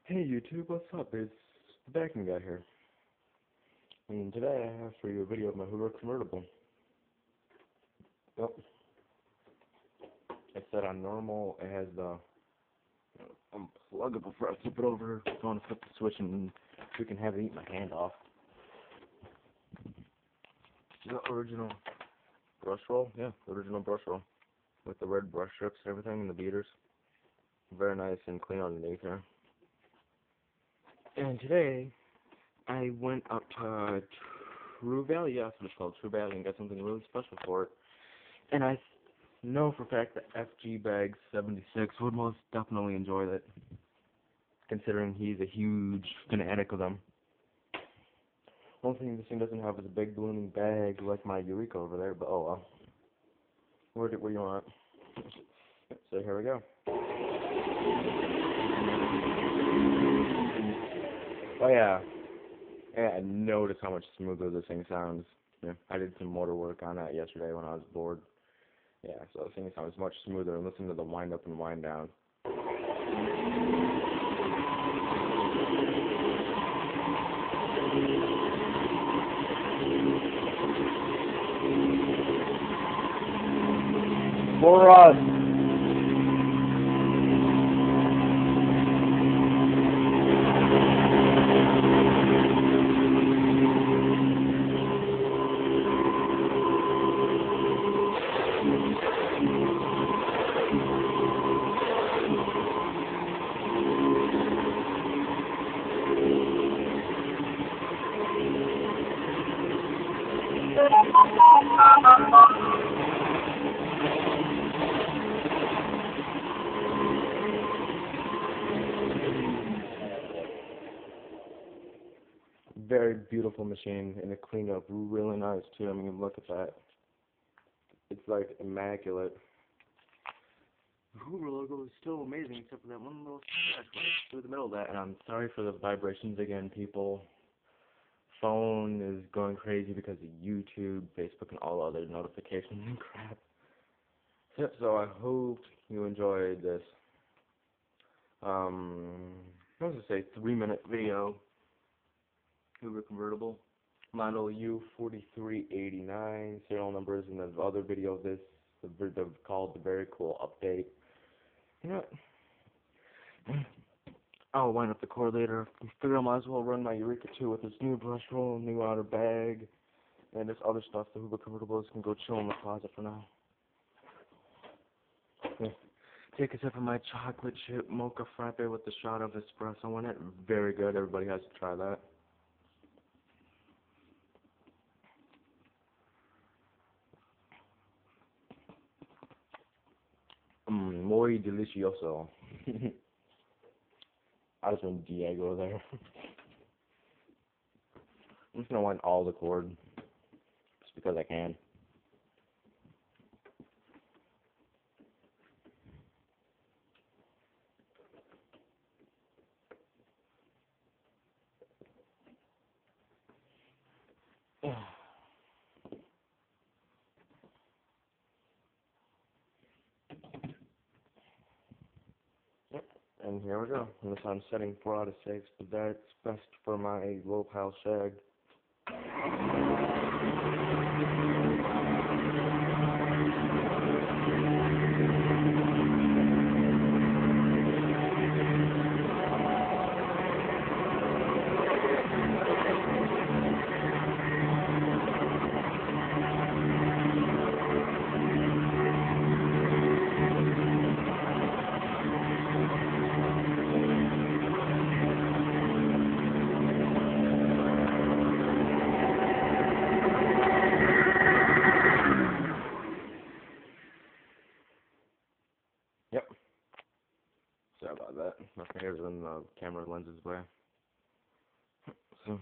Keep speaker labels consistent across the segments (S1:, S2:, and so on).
S1: Hey YouTube, what's up? It's the backing guy here. And today I have for you a video of my Hoover convertible. Yep. It's set on normal. It has the unpluggable for I flip it over. I want to flip the switch and we can have it eat my hand off. The original brush roll, yeah, the original brush roll with the red brush strips and everything and the beaters. Very nice and clean underneath there. And today I went up to True Valley, yeah, that's what it's called, True Valley, and got something really special for it. And I know for a fact that FG Bag 76 would most definitely enjoy that, considering he's a huge fanatic of them. One thing this thing doesn't have is a big ballooning bag like my Eureka over there, but oh well. Word it where you want. So here we go. Oh yeah. Yeah, I noticed how much smoother this thing sounds. Yeah, I did some motor work on that yesterday when I was bored. Yeah, so this thing sounds much smoother, and listen to the wind up and wind down. For us. Very beautiful machine, and it cleaned up really nice too. I mean, look at that. It's like immaculate. The Hoover logo is still amazing, except for that one little scratch right through the middle of that. And I'm sorry for the vibrations again, people. Phone is going crazy because of YouTube, Facebook, and all other notifications and crap. Yep, so I hope you enjoyed this. What was I say? 3-minute video. Hoover convertible. Model U4389. Serial numbers and the other video of this. Called the Very Cool Update. You know what? I'll wind up the cord later. I figure I might as well run my Eureka 2 with this new brush roll, new outer bag, and this other stuff. The Hoover convertibles can go chill in the closet for now. Yeah. Take a sip of my chocolate chip mocha frappe with the shot of espresso in it. Very good. Everybody has to try that. Muy delicioso. I just went Diego there. I'm just gonna wind all the cord, just because I can. Yep, and here we go. Unless I'm setting 4 out of 6, but that's best for my low pile shag. Yep. Sorry about that. My fingers in the camera lens's way. So,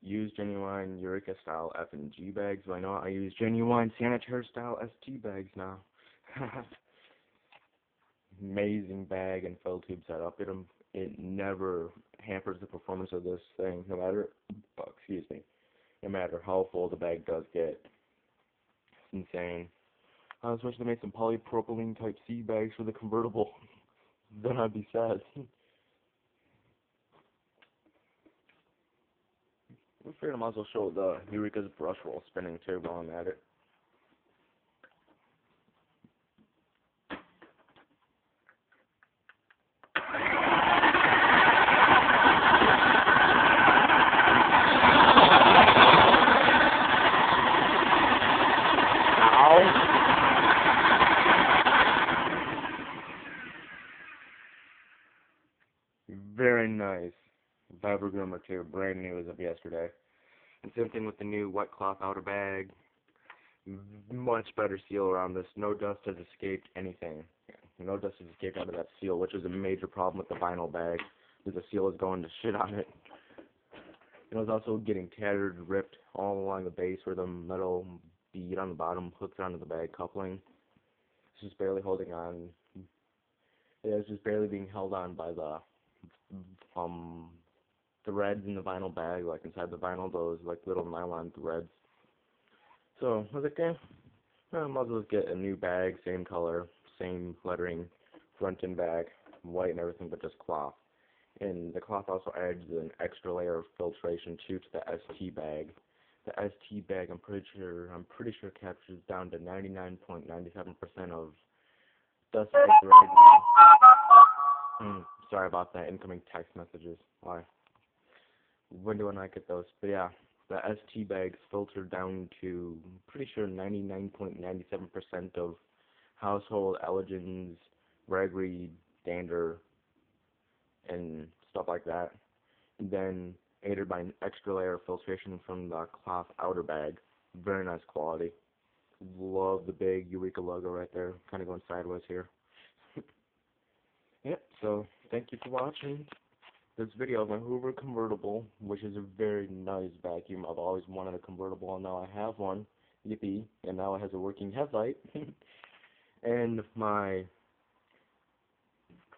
S1: use genuine Eureka style F and G bags. Why not? I use genuine Sanitaite style ST bags now. Amazing bag and fill tube setup. It never hampers the performance of this thing, no matter no matter how full the bag does get. It's insane. I was wishing they made some polypropylene type C bags for the convertible. Then I'd be sad. I figured I might as well show the Eureka's brush roll spinning too while I'm at it. Very nice. Vibrogram material, brand new as of yesterday. And same thing with the new wet cloth outer bag. Much better seal around this. No dust has escaped anything. No dust has escaped out of that seal, which is a major problem with the vinyl bag. Because the seal is going to shit on it. It was also getting tattered, ripped all along the base where the metal bead on the bottom hooks onto the bag coupling. It's just barely holding on. Yeah, it's just barely being held on by the threads in the vinyl bag, like inside the vinyl, those like little nylon threads. So I was like, I might as well get a new bag, same color, same lettering, front and back, white and everything, but just cloth. And the cloth also adds an extra layer of filtration too to the ST bag. The ST bag, I'm pretty sure captures down to 99.97% of dust. Sorry about that. Incoming text messages. Why? When do I get those? But yeah, the ST bag's filtered down to pretty sure 99.97% of household allergens, ragweed, dander, and stuff like that. And then aided by an extra layer of filtration from the cloth outer bag. Very nice quality. Love the big Eureka logo right there. Kind of going sideways here. Yep, so thank you for watching this video of my Hoover convertible, which is a very nice vacuum. I've always wanted a convertible, and now I have one. Yippee. And now it has a working headlight. And my,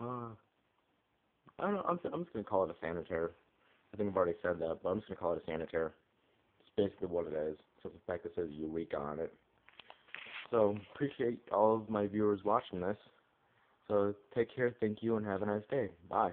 S1: I don't know, I'm just going to call it a Sanitaite. I think I've already said that, but I'm just going to call it a Sanitaite. It's basically what it is, so the fact that it says Eureka on it. So, appreciate all of my viewers watching this. So, take care, thank you, and have a nice day. Bye.